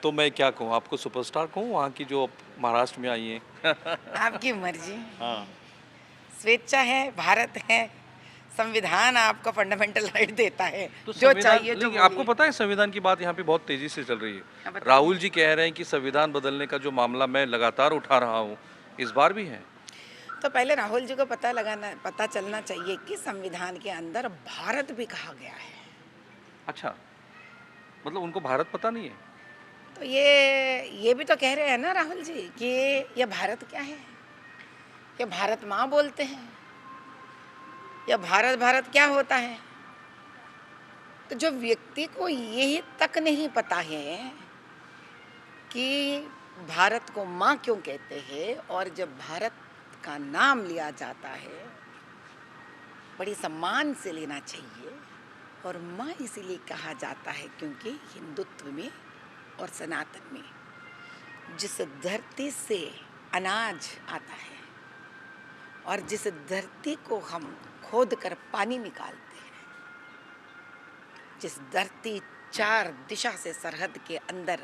तो मैं क्या कहूँ, आपको सुपरस्टार कहूँ वहाँ की जो महाराष्ट्र में आई हैं? आपकी मर्जी। हाँ। स्वेच्छा है, भारत है, संविधान आपको फंडामेंटल राइट देता है, तो जो संविधान, चाहिए जो लेकिन आपको बोलिए। पता है संविधान की बात यहाँ पे बहुत तेजी से चल रही है। हाँ, बताइए। राहुल जी कह रहे हैं कि संविधान बदलने का जो मामला मैं लगातार उठा रहा हूँ, इस बार भी है। तो पहले राहुल जी को पता चलना चाहिए कि संविधान के अंदर भारत भी कहा गया है। अच्छा, मतलब उनको भारत पता नहीं है? तो ये भी तो कह रहे हैं ना राहुल जी कि ये भारत क्या है? ये भारत माँ बोलते हैं। ये भारत भारत क्या होता है? तो जो व्यक्ति को यही तक नहीं पता है कि भारत को माँ क्यों कहते हैं, और जब भारत का नाम लिया जाता है बड़ी सम्मान से लेना चाहिए। और माँ इसीलिए कहा जाता है क्योंकि हिंदुत्व में और सनातन में जिस धरती से अनाज आता है और जिस धरती को हम खोद कर पानी निकालते हैं, जिस धरती चार दिशा से सरहद के अंदर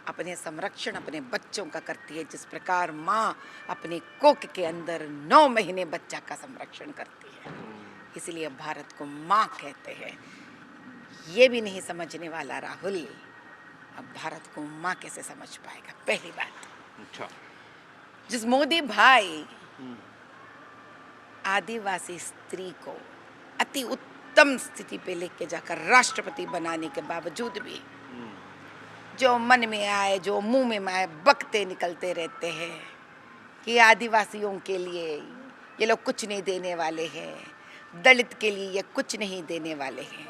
अपने संरक्षण अपने बच्चों का करती है, जिस प्रकार माँ अपने कोख के अंदर 9 महीने बच्चा का संरक्षण करती है, इसलिए भारत को माँ कहते हैं। ये भी नहीं समझने वाला राहुल अब भारत को माँ कैसे समझ पाएगा? पहली बात। अच्छा। जिस मोदी भाई आदिवासी स्त्री को अति उत्तम स्थिति पे लेके जाकर राष्ट्रपति बनाने के बावजूद भी जो मन में आए, जो मुंह में आए, बकते निकलते रहते हैं कि आदिवासियों के लिए ये लोग कुछ नहीं देने वाले हैं, दलित के लिए ये कुछ नहीं देने वाले हैं,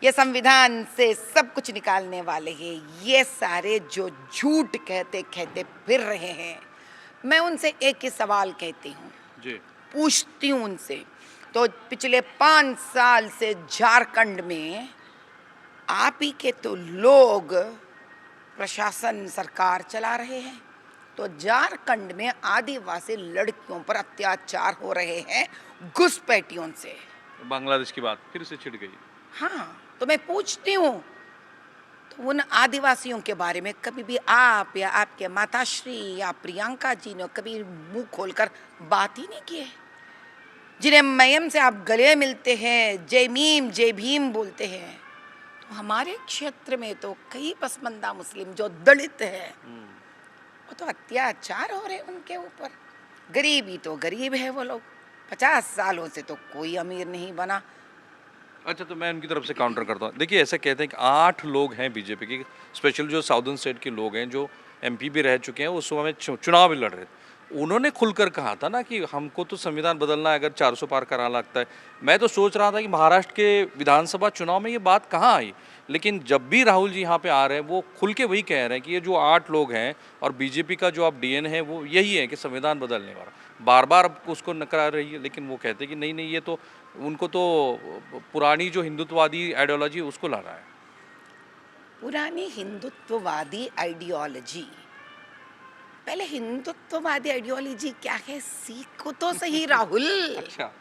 ये संविधान से सब कुछ निकालने वाले हैं, ये सारे जो झूठ कहते कहते फिर रहे हैं। मैं उनसे एक ही सवाल कहती हूँ, पूछती हूँ उनसे, तो पिछले 5 साल से झारखंड में आप ही के तो लोग प्रशासन सरकार चला रहे हैं, तो झारखंड में आदिवासी लड़कियों पर अत्याचार हो रहे हैं घुसपैठियों से। बांग्लादेश की बात फिर से छिड़ गई। हाँ, तो मैं पूछती हूँ, तो उन आदिवासियों के बारे में कभी भी आप या आपके माताश्री या प्रियंका जी ने कभी मुंह खोलकर बात ही नहीं की है? जिन्हें मयम से आप गले मिलते हैं, जय मीम जय भीम बोलते हैं, तो हमारे क्षेत्र में तो कई पसमंदा मुस्लिम जो दलित है वो तो अत्याचार हो रहे उनके ऊपर। गरीबी तो गरीब है वो लोग, 50 सालों से तो कोई अमीर नहीं बना। अच्छा, तो मैं उनकी तरफ से काउंटर करता हूँ। देखिए, ऐसे कहते हैं कि 8 लोग हैं बीजेपी के, स्पेशल जो साउदर्न स्टेट के लोग हैं, जो एमपी भी रह चुके हैं, उस समय चुनाव भी लड़ रहे थे। उन्होंने खुलकर कहा था ना कि हमको तो संविधान बदलना है अगर 400 पार करा लगता है। मैं तो सोच रहा था कि महाराष्ट्र के विधानसभा चुनाव में ये बात कहाँ आई, लेकिन जब भी राहुल जी यहाँ पे आ रहे हैं वो खुल के वही कह रहे हैं कि ये जो 8 लोग हैं और बीजेपी का जो अब डीएन है वो यही है कि संविधान बदलने वाला। बार बार उसको नकरा रही है, लेकिन वो कहते हैं कि नहीं नहीं, ये तो उनको तो पुरानी जो हिंदुत्ववादी आइडियोलॉजी उसको ला रहा है। पुरानी हिंदुत्ववादी आइडियोलॉजी, पहले हिंदुत्ववादी आइडियोलॉजी क्या है सीखो तो सही राहुल। अच्छा।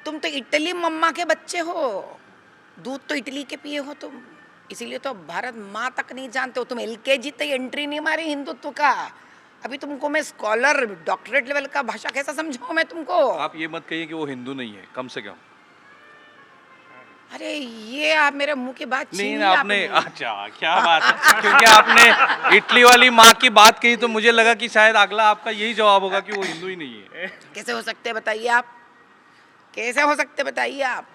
तुम तो इटली मम्मा के बच्चे हो, दूध तो इटली के पिए हो तुम, इसीलिए तो भारत माँ तक नहीं जानते हो। तुम एलकेजी तक एंट्री नहीं मारी हिंदुत्व का। अभी तुमको मैं स्कॉलर डॉक्टरेट लेवल का भाषा कैसा समझाऊं मैं तुमको? आप ये मत कहिए कि वो हिंदू नहीं है, कम से कम। अरे ये आप मेरे मुंह की बात नहीं, छीनी आपने, आपने। अच्छा क्या बात है, क्योंकि आपने इटली वाली माँ की बात कही तो मुझे लगा कि शायद अगला आपका यही जवाब होगा कि वो हिंदू ही नहीं है। कैसे हो सकते बताइए आप, कैसे हो सकते बताइए आप?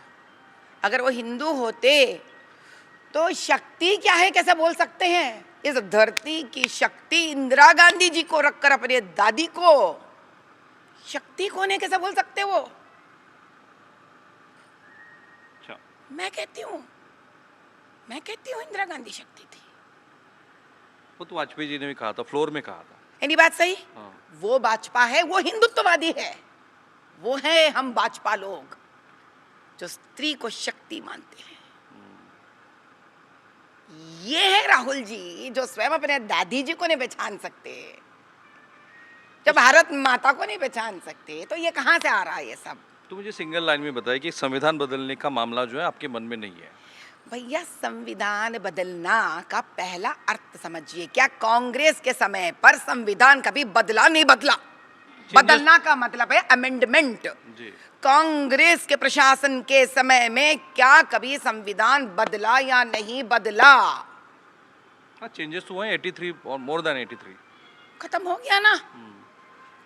अगर वो हिंदू होते तो शक्ति क्या है कैसे बोल सकते हैं? इस धरती की शक्ति इंदिरा गांधी जी को रखकर अपने दादी को शक्ति कौन है कैसे बोल सकते वो? अच्छा। मैं कहती हूँ इंदिरा गांधी शक्ति थी। वो तो वाजपेयी जी ने भी कहा था, फ्लोर में कहा था। यानी बात सही? हाँ। वो भाजपा है, वो हिंदुत्ववादी है, वो है हम भाजपा लोग जो स्त्री को शक्ति मानते हैं। ये है राहुल जी जो स्वयं अपने दादी जी को नहीं पहचान सकते, जब भारत माता को नहीं पहचान सकते, तो ये कहाँ से आ रहा है ये सब? तो मुझे सिंगल लाइन में बताइए कि संविधान बदलने का मामला जो है आपके मन में नहीं है। भैया संविधान बदलना का पहला अर्थ समझिए। क्या कांग्रेस के समय पर संविधान कभी बदला? नहीं बदला। बदलना का मतलब है अमेंडमेंट। जी। कांग्रेस के प्रशासन के समय में क्या कभी संविधान बदला या नहीं बदला? हाँ, चेंजेस तो हुए हैं 83 और मोर देन 83। खत्म हो गया ना।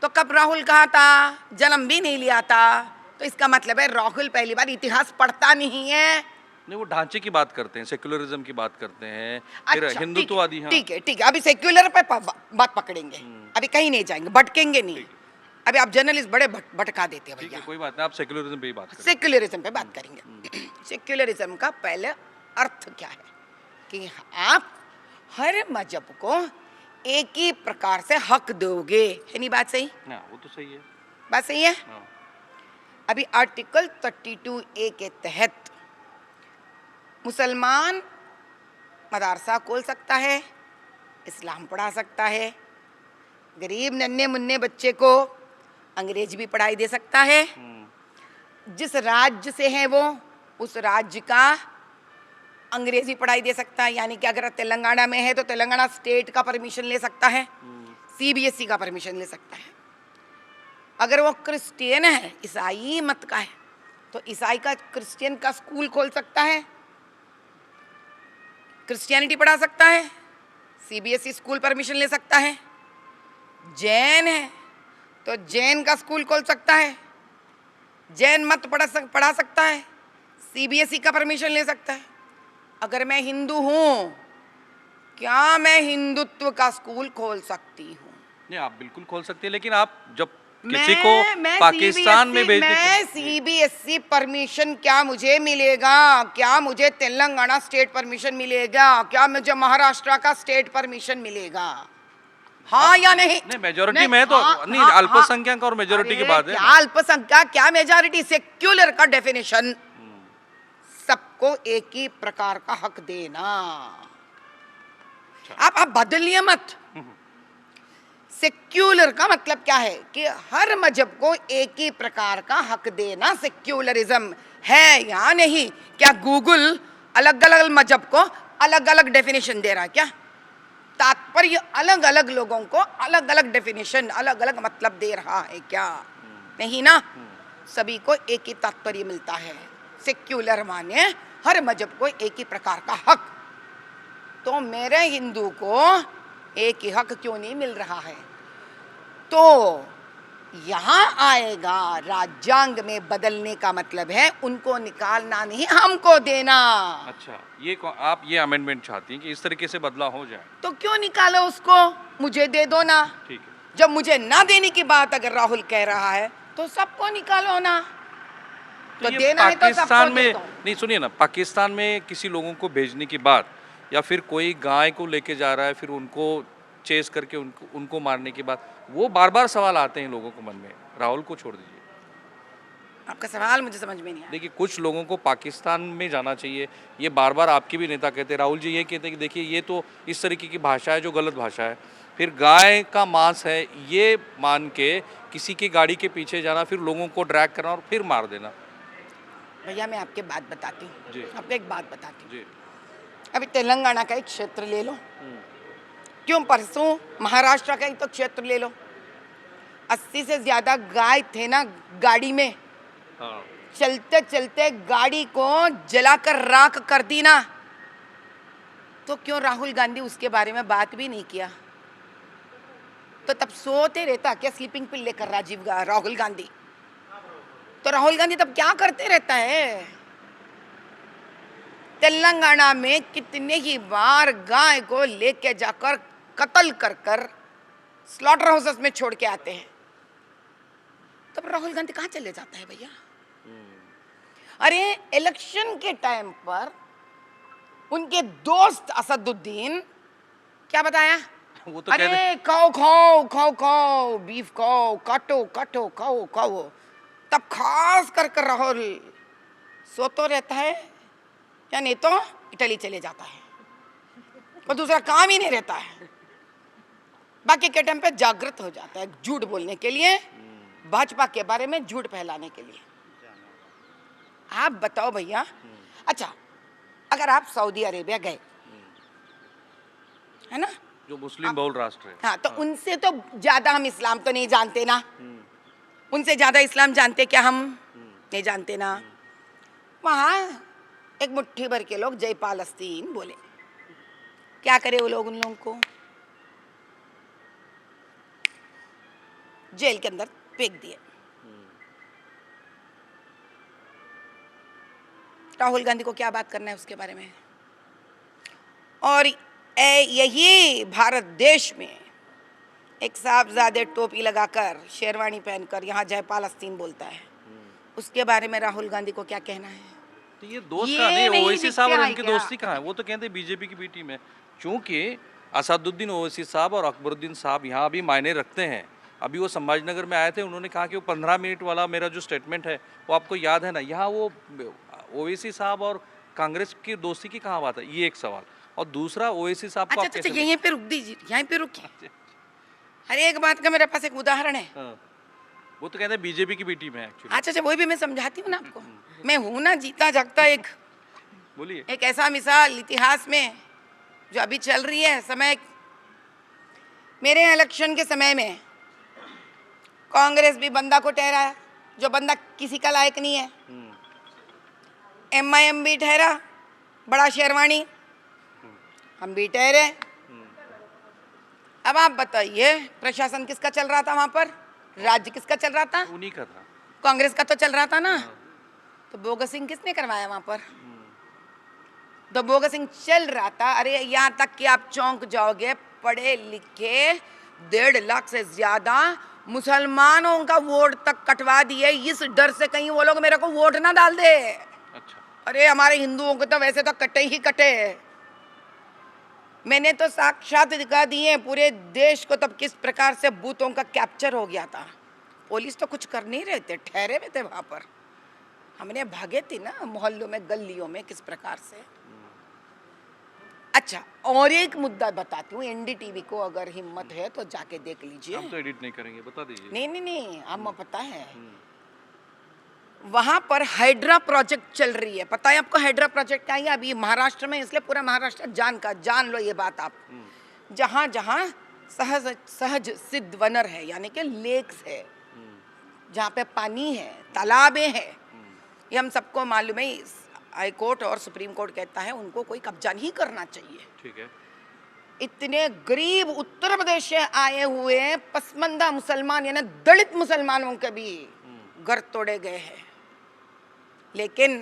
तो कब राहुल कहा था? जन्म भी नहीं लिया था। तो इसका मतलब है राहुल पहली बार इतिहास पढ़ता नहीं है। नहीं, वो ढांचे की बात करते हैं, सेक्युलरिज्म की बात करते हैं, फिर अच्छा, हिंदुत्ववादी। हाँ, ठीक है ठीक है, अभी सेक्युलर पे बात पकड़ेंगे, अभी कहीं नहीं जाएंगे, भटकेंगे नहीं। अभी आप जर्नलिस्ट बड़े भटका देते हैं ठीक है, भैया। कोई बात नहीं, आप सेक्युलरिज्म पे ही बात करें। सेक्युलरिज्म पे बात करेंगे। सेक्युलरिज्म का पहले अर्थ क्या है कि आप हर मजहब को एक ही प्रकार से हक दोगे, है नहीं बात सही? हाँ, वो तो सही है। बात सही है। हाँ। अभी आर्टिकल 32A के तहत मुसलमान मदरसा खोल सकता है, इस्लाम पढ़ा सकता है, गरीब नन्हे मुन्ने बच्चे को अंग्रेजी भी पढ़ाई दे सकता है। जिस राज्य से है वो, उस राज्य का अंग्रेजी पढ़ाई दे सकता है। यानी कि अगर तेलंगाना में है तो तेलंगाना स्टेट का परमिशन ले सकता है, CBSE का परमिशन ले सकता है। अगर वो क्रिश्चियन है, ईसाई मत का है, तो ईसाई का क्रिश्चियन का स्कूल खोल सकता है, क्रिश्चियनिटी पढ़ा सकता है, CBSE स्कूल परमिशन ले सकता है। जैन है तो जैन का स्कूल खोल सकता है, जैन मत पढ़ा सकता है, CBSE का परमिशन ले सकता है। अगर मैं हिंदू हूं, क्या मैं हिंदुत्व का स्कूल खोल सकती हूँ? नहीं, आप बिल्कुल खोल सकते हैं, लेकिन आप जब किसी को मैं पाकिस्तान में भेजने मैं CBSE परमिशन क्या मुझे मिलेगा? क्या मुझे तेलंगाना स्टेट परमिशन मिलेगा? क्या मुझे महाराष्ट्र का स्टेट परमिशन मिलेगा? हाँ या नहीं? नहीं, मेजोरिटी में तो नहीं, अल्पसंख्यक और मेजोरिटी की बात है। क्या अल्पसंख्यक, क्या मेजोरिटी? सेक्युलर का डेफिनेशन सबको एक ही प्रकार का हक देना। आप बदलिए मत। सेक्युलर का मतलब क्या है कि हर मजहब को एक ही प्रकार का हक देना सेक्युलरिज्म है या नहीं? क्या गूगल अलग अलग मजहब को अलग अलग डेफिनेशन दे रहा है? क्या तात्पर्य अलग अलग लोगों को अलग अलग डेफिनेशन, अलग अलग मतलब दे रहा है? क्या नहीं ना। सभी को एक ही तात्पर्य मिलता है। सेक्युलर माने हर मजहब को एक ही प्रकार का हक। तो मेरे हिंदू को एक ही हक क्यों नहीं मिल रहा है? तो यहाँ आएगा राज्यांग में बदलने का मतलब है उनको निकालना नहीं, हमको देना। अच्छा, आप ये अमेंडमेंट चाहती हैं कि इस तरीके से बदलाव हो जाए? तो क्यों निकालो उसको? मुझे दे दो ना। ठीक है। जब मुझे ना देने की बात अगर राहुल कह रहा है तो सबको निकालो ना। तो ये देना है तो सबको पाकिस्तान दे में दो। नहीं, सुनिए ना, पाकिस्तान में किसी लोगों को भेजने के बाद या फिर कोई गाय को लेके जा रहा है, फिर उनको चेस करके उनको मारने के बाद वो बार बार सवाल आते हैं लोगों को मन में। राहुल को छोड़ दीजिए। आपका सवाल मुझे समझ में नहीं आया। देखिए, कुछ लोगों को पाकिस्तान में जाना चाहिए, ये बार बार आपके भी नेता कहते हैं, राहुल जी ये कहते हैं कि देखिए ये तो इस तरीके की भाषा है जो गलत भाषा है। फिर गाय का मांस है ये मान के किसी की गाड़ी के पीछे जाना, फिर लोगों को ड्रैग करना और फिर मार देना। भैया मैं आपके बात बताती जी। हूँ, आपको एक बात बताती हूँ। जी। अभी तेलंगाना का एक क्षेत्र ले लो, क्यों परसों महाराष्ट्र का ही तो क्षेत्र ले लो। 80 से ज्यादा गाय थे ना गाड़ी में। हाँ। चलते चलते गाड़ी को जलाकर राख कर दी ना। तो क्यों राहुल गांधी उसके बारे में बात भी नहीं किया? तो तब सोते रहता क्या स्लीपिंग पिल लेकर राहुल गांधी? तो राहुल गांधी तब क्या करते रहता है? तेलंगाना में कितने ही बार गाय को लेके जाकर कत्ल कर कर स्लॉटर हाउसेस में छोड़ के आते हैं। तब राहुल गांधी कहाँ चले जाता है भैया? अरे इलेक्शन के टाइम पर उनके दोस्त असदुद्दीन क्या बताया? वो तो अरे खाओ खाओ खाओ खाओ, बीफ खाओ, काटो काटो खाओ खाओ। तब खास कर राहुल सोतो रहता है या नहीं तो इटली चले जाता है और दूसरा काम ही नहीं रहता है। बाकी के टाइम पे जागृत हो जाता है झूठ बोलने के लिए, भाजपा के बारे में झूठ फैलाने के लिए। आप बताओ भैया। अच्छा, अगर आप सऊदी अरेबिया गए, है ना, जो मुस्लिम बहुल राष्ट्र है। हाँ, तो उनसे तो ज्यादा हम इस्लाम तो नहीं जानते ना, उनसे ज्यादा इस्लाम जानते क्या हम? नहीं जानते ना। वहाँ एक मुट्ठी भर के लोग जय पालस्तीन बोले, क्या करे वो लोग? उन लोगों को जेल के अंदर फेंक दिए। राहुल गांधी को क्या बात करना है उसके बारे में? और यही भारत देश में एक साहबजादे टोपी लगाकर शेरवानी पहनकर यहाँ जय पालस्तीन बोलता है, उसके बारे में राहुल गांधी को क्या कहना है? तो ये दोस्त ये कहाँ नहीं, नहीं ओवैसी साहब और दिखता है इनकी क्या? दोस्ती कहाँ है? वो तो कहते हैं बीजेपी की बी टीम है। चूंकि असदुद्दीन ओवैसी साहब और अकबरुद्दीन साहब यहाँ अभी मायने रखते हैं। अभी वो संभाजीनगर में आए थे, उन्होंने कहा कि वो 15 मिनट वाला मेरा जो स्टेटमेंट है वो आपको याद है ना, यहाँ वो ओवैसी साहब और कांग्रेस की दोस्ती की कहाँ बात है? ये एक सवाल। और दूसरा, ओवैसी साहब को अच्छा आप अच्छा कैसे अच्छा, यहीं पे रुक दीजिए, यहीं पे रुकिए। हर एक बात का मेरे पास एक उदाहरण है। हाँ, वो तो कहते हैं बीजेपी की बी टीम है एक्चुअली। अच्छा अच्छा, वही भी मैं समझाती हूँ ना आपको। मैं हूं ना जीता जागता बोलिए। एक ऐसा मिसाल इतिहास में जो अभी चल रही है समय। मेरे इलेक्शन के समय में कांग्रेस भी बंदा को ठहराया जो बंदा किसी का लायक नहीं है, MIM भी ठहरा बड़ा शेरवानी, हम भी ठहरे। अब आप बताइए, प्रशासन किसका चल रहा था वहां पर? राज्य किसका चल रहा था? उन्हीं का था। कांग्रेस का तो चल रहा था ना। तो बोगसिंग किसने करवाया वहां पर? तो बोगसिंग चल रहा था। अरे यहाँ तक कि आप चौंक जाओगे, पढ़े लिखे 1.5 लाख से ज्यादा मुसलमानों का वोट तक कटवा दिए, इस डर से कहीं वो लोग मेरे को वोट ना डाल दे। अच्छा। अरे हमारे हिंदुओं को तो वैसे तो कटे ही कटे। मैंने तो साक्षात दिखा दिए पूरे देश को तब किस प्रकार से बूथों का कैप्चर हो गया था। पुलिस तो कुछ कर नहीं रहे थे, ठहरे हुए थे वहां पर। हमने भागे थे ना मोहल्लों में, गलियों में, किस प्रकार से। अच्छा, और एक मुद्दा बताती हूँ, NDTV को अगर हिम्मत है तो जाके देख लीजिए। हम तो एडिट नहीं करेंगे, बता दीजिए। नहीं नहीं नहीं, आपको पता है वहां पर हाइड्रा प्रोजेक्ट चल रही है। पता है आपको हाइड्रा प्रोजेक्ट क्या है? अभी महाराष्ट्र में, इसलिए पूरा महाराष्ट्र जान लो ये बात आप। जहां जहां सहज सिद्ध वनर है, यानी कि लेक्स है, जहाँ पे पानी है, तालाबें हैं, ये हम सबको मालूम है। हाई कोर्ट और सुप्रीम कोर्ट कहता है उनको कोई कब्जा नहीं करना चाहिए। ठीक है। इतने गरीब उत्तर प्रदेश से आए हुए पसमंदा मुसलमान, यानी दलित मुसलमानों के भी घर तोड़े गए हैं, लेकिन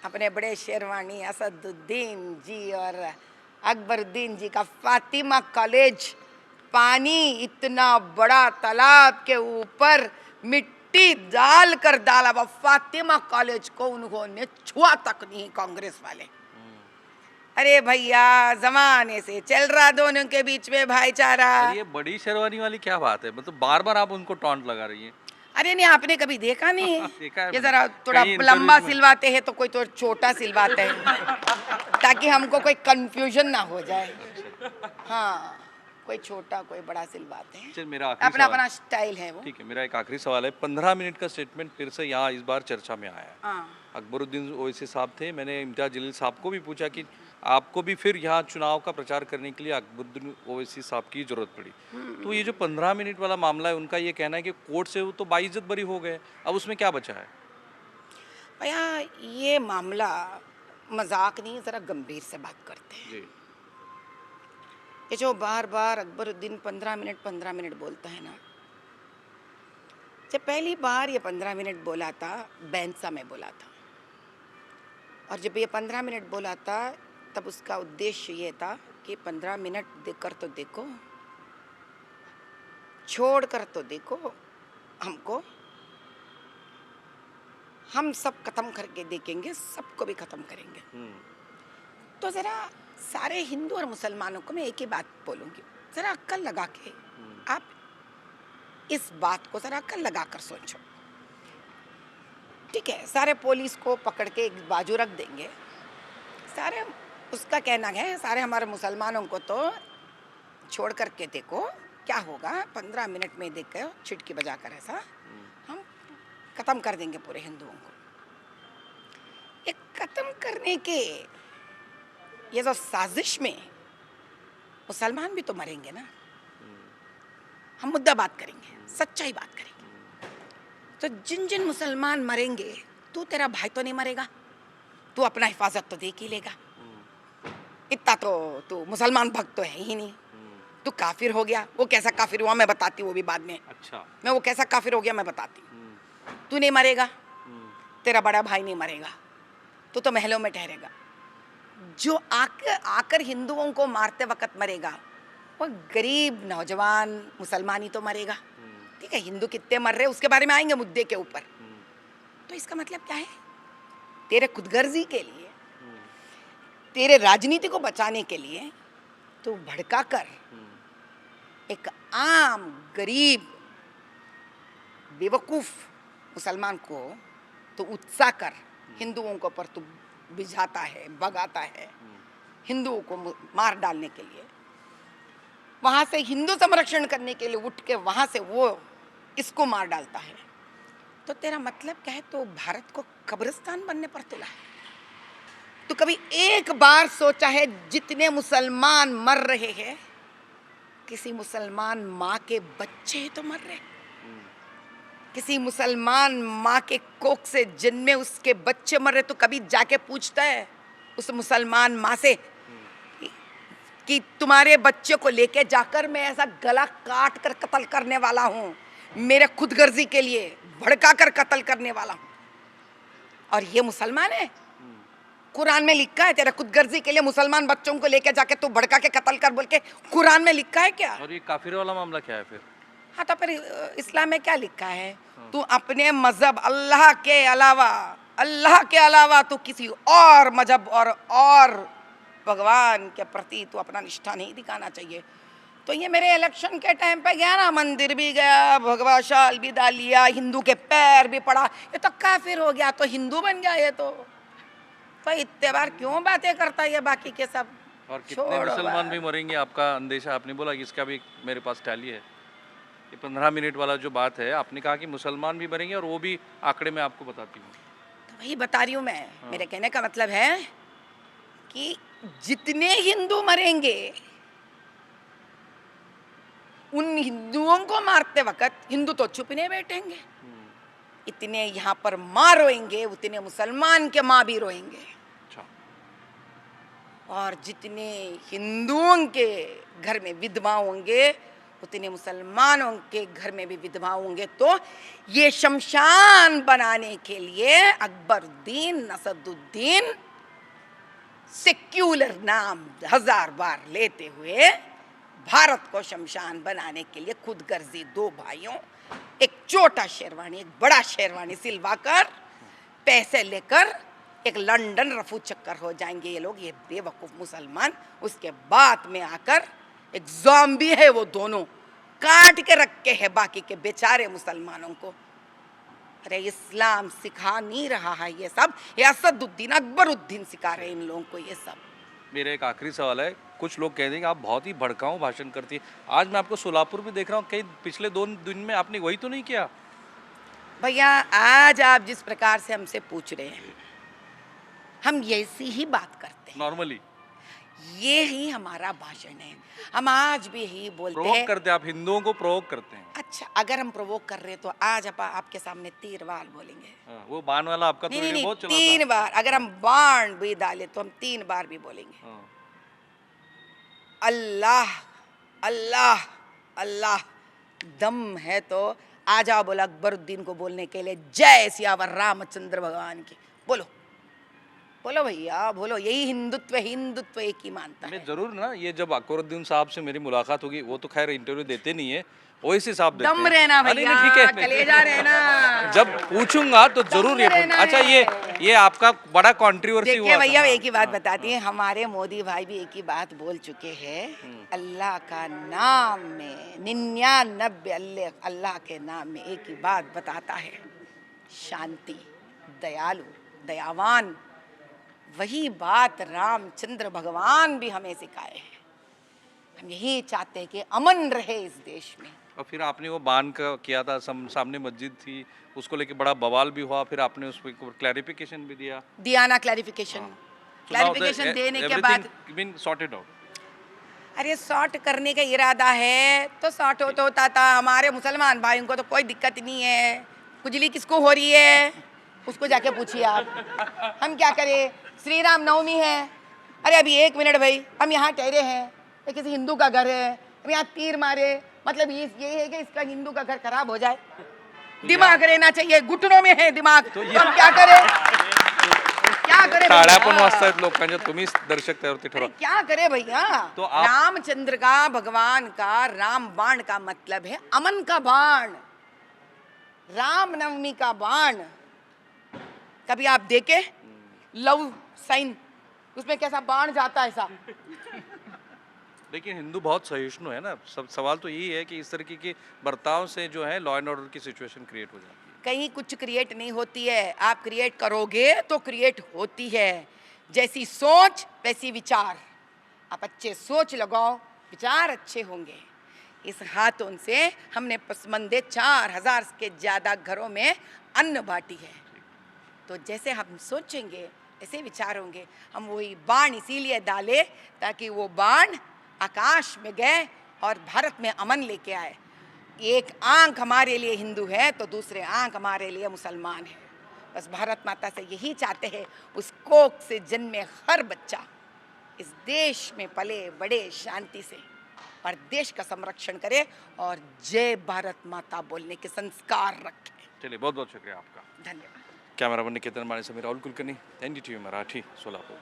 अपने बड़े शेरवानी असदुद्दीन जी और अकबरुद्दीन जी का फातिमा कॉलेज, पानी इतना बड़ा तालाब के ऊपर मिट्टी डाल कर डाला, वो फातिमा कॉलेज को उन्होंने छुआ तक नहीं कांग्रेस वाले। अरे भैया, जमाने से चल रहा दोनों के बीच में भाईचारा। ये बड़ी शेरवानी वाली क्या बात है? मतलब बार बार आप उनको टॉन्ट लगा रही हैं। अरे नहीं, आपने कभी देखा नहीं? देखा है ये जरा थोड़ा कई लंबा इंटरव्यूज में। सिलवाते हैं तो कोई तो छोटा सिलवाते हैं ताकि हमको कोई कंफ्यूजन ना हो जाए। हाँ, कोई छोटा कोई बड़ा सिलवाते हैं, चल, मेरा आखिरी अपना सवाल। अपना स्टाइल है वो। ठीक है, मेरा एक आखिरी सवाल है। 15 मिनट का स्टेटमेंट फिर से यहाँ इस बार चर्चा में आया है। हाँ, अकबरुद्दीन ओवैसी साहब थे, मैंने इम्तियाज जलील साहब को भी पूछा कि आपको भी फिर यहाँ चुनाव का प्रचार करने के लिए अकबरुद्दीन ओवैसी साहब की जरूरत पड़ी। तो ये जो 15 मिनट वाला मामला है, उनका ये कहना है कि कोर्ट से वो तो बाइज्जत बरी हो गए, अब उसमें क्या बचा है? भैया ये मामला मजाक नहीं, जरा गंभीर से बात करते हैं। जी। ये जो बार बार अकबरुद्दीन 15 मिनट बोलता है ना, जब पहली बार ये 15 मिनट बोला था, बैंसा में बोला था, और जब ये 15 मिनट बोला था तब उसका उद्देश्य ये था कि 15 मिनट देकर तो देखो, छोड़ कर तो देखो हमको, हम सब खत्म करके देखेंगे, सबको भी खत्म करेंगे। तो जरा सारे हिंदू और मुसलमानों को मैं एक ही बात बोलूंगी, जरा अक्ल लगा के आप इस बात को जरा अक्ल लगा कर सोचो। ठीक है, सारे पुलिस को पकड़ के एक बाजू रख देंगे, सारे उसका कहना है सारे हमारे मुसलमानों को तो छोड़ करके देखो क्या होगा, 15 मिनट में देख के छिटकी बजा कर ऐसा हम खत्म कर देंगे पूरे हिंदुओं को। ये खत्म करने के ये जो साजिश में मुसलमान भी तो मरेंगे ना। हम मुद्दा बात करेंगे, सच्चाई बात करेंगे। तो जिन जिन मुसलमान मरेंगे, तू तेरा भाई तो नहीं मरेगा? तू अपना हिफाजत तो देख ही लेगा। इतना तो तू मुसलमान भक्त तो है ही नहीं। तू काफिर हो गया। वो कैसा काफिर हुआ मैं बताती हूँ, वो भी बाद में। अच्छा। मैं वो कैसा काफिर हो गया मैं बताती हूँ। तू नहीं मरेगा, तेरा बड़ा भाई नहीं मरेगा, तू तो महलों में ठहरेगा। जो आकर हिंदुओं को मारते वक्त मरेगा, वो गरीब नौजवान मुसलमान ही तो मरेगा। ठीक है, हिंदू कितने मर रहे उसके बारे में आएंगे मुद्दे के ऊपर। तो इसका मतलब क्या है? तेरे खुदगर्जी के लिए, तेरे राजनीति को बचाने के लिए तो भड़का कर एक आम गरीब बेवकूफ मुसलमान को तो उत्साह कर हिंदुओं को पर तू बिझाता है, भगाता है हिंदुओं को मार डालने के लिए। वहां से हिंदू संरक्षण करने के लिए उठ के वहां से वो इसको मार डालता है। तो तेरा मतलब क्या है? तो भारत को कब्रिस्तान बनने पर तुला है? तो कभी एक बार सोचा है जितने मुसलमान मर रहे हैं, किसी मुसलमान माँ के बच्चे तो मर रहे, किसी मुसलमान माँ के कोख से जन्मे उसके बच्चे मर रहे, तो कभी जाके पूछता है उस मुसलमान माँ से कि तुम्हारे बच्चे को लेके जाकर मैं ऐसा गला काट कर कत्ल करने वाला हूँ, मेरे खुदगर्जी के लिए भड़का कर कत्ल करने वाला हूँ? और ये मुसलमान है? कुरान में लिखा है तेरे खुदगर्जी के लिए मुसलमान बच्चों को लेके जाके तू भड़का के कत्ल कर बोल के कुरान में लिखा है क्या? और ये काफिर वाला मामला क्या है फिर? हाँ, तो फिर इस्लाम में क्या लिखा है? तू अपने मजहब अल्लाह के अलावा तू किसी और मजहब और भगवान के प्रति तू अपना निष्ठा नहीं दिखाना चाहिए। तो ये मेरे इलेक्शन के टाइम पे गया ना, मंदिर भी गया, भगवा शाल भी डाल लिया, हिंदू के पैर भी पड़ा, ये तो काफिर हो गया, तो हिंदू बन गया ये तो इतने बार क्यों बातें करता है ये बाकी के सब? और कितने मुसलमान भी मरेंगे आपका अंदेशा? आपने बोला कि इसका भी मेरे पास टैली है। ये 15 मिनट वाला जो बात है, आपने कहा कि मुसलमान भी मरेंगे और वो भी आंकड़े में आपको बताती हूँ। तो वही बता रही हूँ मैं। मेरे कहने का मतलब है कि जितने हिंदू मरेंगे, उन हिंदुओं को मारते वक्त हिंदू तो चुप नहीं बैठेंगे। इतने यहाँ पर माँ रोएंगे, उतने मुसलमान के माँ भी रोएंगे। अच्छा। और जितने हिंदुओं के घर में विधवा होंगे, उतने मुसलमानों के घर में भी विधवा होंगे। तो ये शमशान बनाने के लिए अकबरुद्दीन नसरुद्दीन सेक्युलर नाम 1000 बार लेते हुए भारत को शमशान बनाने के लिए खुदगर्जी दो भाइयों, एक छोटा शेरवानी एक बड़ा शेरवानी सिलवाकर पैसे लेकर एक लंदन रफू चक्कर हो जाएंगे ये लोग, ये बेवकूफ मुसलमान। उसके बाद में आकर एक ज़ॉम्बी है, वो दोनों काट के रखे हैं बाकी के बेचारे मुसलमानों को। अरे इस्लाम सिखा नहीं रहा है ये सब, ये असदुद्दीन अकबरुद्दीन सिखा रहे हैं इन लोगों को ये सब। मेरा एक आखिरी सवाल है, कुछ लोग कह देंगे आप बहुत ही भड़काऊ भाषण करती है। आज मैं आपको सोलापुर भी देख रहा हूँ, कई पिछले 2 दिन में आपने वही तो नहीं किया। भैया आज आप जिस प्रकार से हमसे पूछ रहे हैं, हम ऐसी ही बात करते हैं नॉर्मली, ये ही हमारा भाषण है। हम आज भी यही बोलते प्रोवोक हैं। करते हैं, आप हिंदुओं को प्रोवोक करते हैं। अच्छा, अगर हम प्रोवोक कर रहे हैं तो आज आपके सामने तीरवाल बोलेंगे। हाँ, वो बाण वाला आपका तो नहीं वीडियो नहीं, बहुत चला 3 बार अगर हम बाण भी डाले तो हम 3 बार भी बोलेंगे। था। अल्लाह अल्लाह अल्लाह। दम है तो आ जाओ बोला अकबरुद्दीन को बोलने के लिए, जय सियावर रामचंद्र भगवान की। बोलो बोलो भैया बोलो, यही हिंदुत्व एक ही मानता है। मैं जरूर ना, ये जब अकबरुद्दीन साहब से मेरी मुलाकात होगी, वो तो खैर इंटरव्यू देते नहीं है, वैसे साहब देते दम हैं। रहना हाँ, नहीं, भैया, नहीं, ठीक है। कलेजा रहना। जब पूछूंगा तो जरूर ये रहना अच्छा, है। ये आपका बड़ा कंट्रोवर्सी हुआ देखिए था। भैया, हाँ, एक ही बात हाँ, बताती है, हमारे मोदी भाई भी एक ही बात बोल चुके हैं। अल्लाह का नाम में 99 अल्लाह के नाम में एक ही बात बताता है, शांति, दयालु, दयावान। वही बात रामचंद्र भगवान भी हमें सिखाए हैं। हम यही चाहते हैं कि अमन रहे इस देश में। और फिर आपने वो बान का किया था, सामने मस्जिद थी, उसको लेके बड़ा बवाल भी हुआ, फिर आपने उस पर क्लैरिफिकेशन भी दिया। दिया ना क्लैरिफिकेशन। क्लैरिफिकेशन देने के बाद बीन सॉर्टेड आउट। अरे सॉर्ट करने का इरादा है तो सॉर्ट होता था। हमारे मुसलमान भाइयों को तो कोई दिक्कत नहीं है। खुजली किसको हो रही है उसको जाके पूछिए आप, हम क्या करें। श्री राम नवमी है, अरे अभी 1 मिनट भाई, हम यहाँ ठहरे हैं, ये किसी हिंदू का घर है, हम यहाँ तीर मारे, मतलब ये है कि इसका हिंदू का घर खराब हो जाए। दिमाग रहना चाहिए, घुटनों में है दिमाग, तो हम क्या करें, क्या करे टाळ्या पण वाजतायत लोकांच्या, तुम्ही दर्शक त्यावरती ठरवा। क्या करे भैया। तो आप रामचंद्र का, भगवान का राम बाण का मतलब है अमन का बाण, रामनवमी का बाण। कभी आप देखे लव साइन, उसमें कैसा बाण जाता है ऐसा। लेकिन हिंदू बहुत सहिष्णु है ना, सब सवाल तो यही है कि इस तरीके के बर्ताव से जो है लॉ एंड ऑर्डर की सिचुएशन क्रिएट हो जाती है। कहीं कुछ क्रिएट नहीं होती है, आप क्रिएट करोगे तो क्रिएट होती है। जैसी सोच वैसी विचार, आप अच्छे सोच लगाओ, विचार अच्छे होंगे। इस हाथों से हमने पसमंदे 4000 के ज़्यादा घरों में अन्न बांटी है। तो जैसे हम सोचेंगे ऐसे विचार होंगे। हम वही बाण इसीलिए डाले ताकि वो बाण आकाश में गए और भारत में अमन लेके आए। एक आंख हमारे लिए हिंदू है तो दूसरे आंख हमारे लिए मुसलमान है। बस भारत माता से यही चाहते हैं, उस कोख से जन्मे हर बच्चा इस देश में पले बड़े शांति से और देश का संरक्षण करे और जय भारत माता बोलने के संस्कार रखे। चलिए, बहुत बहुत शुक्रिया आपका। धन्यवाद। कैमरामैन निकेतन माने से मैं राहुल कुलकर्णी, एनडीटीवी मराठी, सोलापुर।